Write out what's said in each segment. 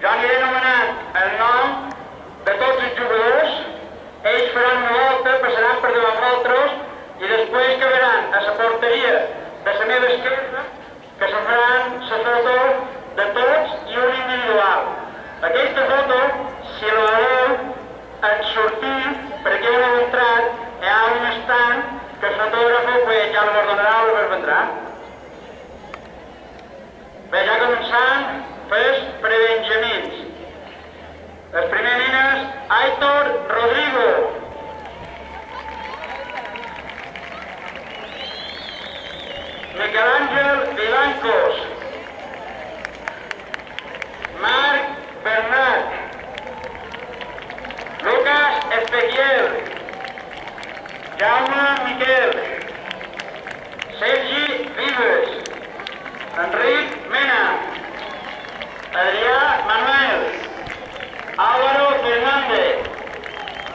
Jo aniré anomenant el nom de tots els jugadors, ells faran una volta, passaran per davant d'altres i després quedaran a la porteria de la meva esquerra que se faran la foto de tots i un individual. Aquesta foto, si la voleu, en sortir, per aquí on heu entrat, hi ha un estant que el fotògrafo pues, ja la donarà o la vendrà. Bé, ja començant pels prebenjamins. El primer nen és Aitor Rodrigo. Miquel Àngel Vilancos. Marc Bernat. Lucas Ezequiel. Jaume Miquel. Sergi Vives. Enric Mena. Adrià Manuel. Álvaro Fernández.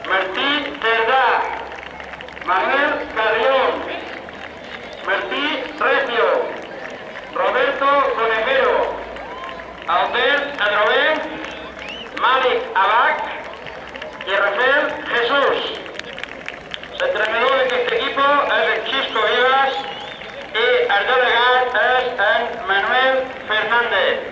Martí Cerdà. Manuel Carrión. Martí Recio. Roberto Conejero. Albert Adrover. Malik Abac i Rafael Jesús. L'entrenador d'aquest equip és el Xisco Vivas i el delegat és en Manuel Fernández.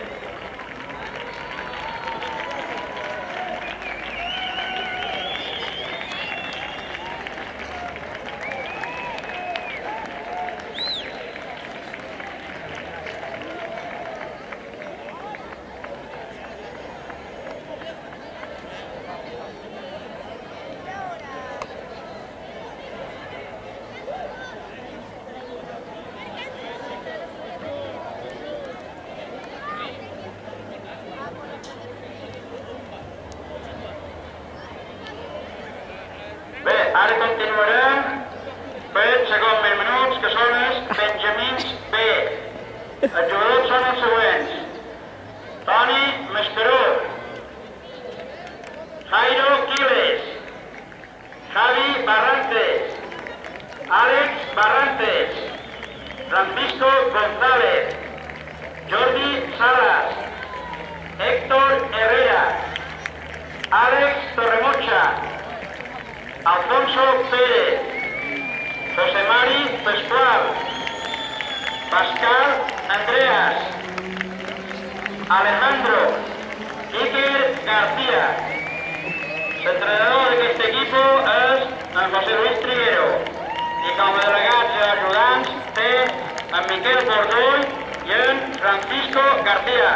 Ara continuarem pels segons minuts, que són els benjamins B. Els jugadors són els següents. Toni Mascaró. Jairo Quiles. Javi Barrantes. Àlex Barrantes. Francisco González. Jordi Salas. Héctor Herrera. Àlex Torremocha. Alfonso Pérez. José Mari Pascual. Pascal Andreas. Alejandro. Iker García. L'entrenador d'aquest equip és en José Luis Triguero i com a delegats i ajudants té en Miquel Bordull i en Francisco García.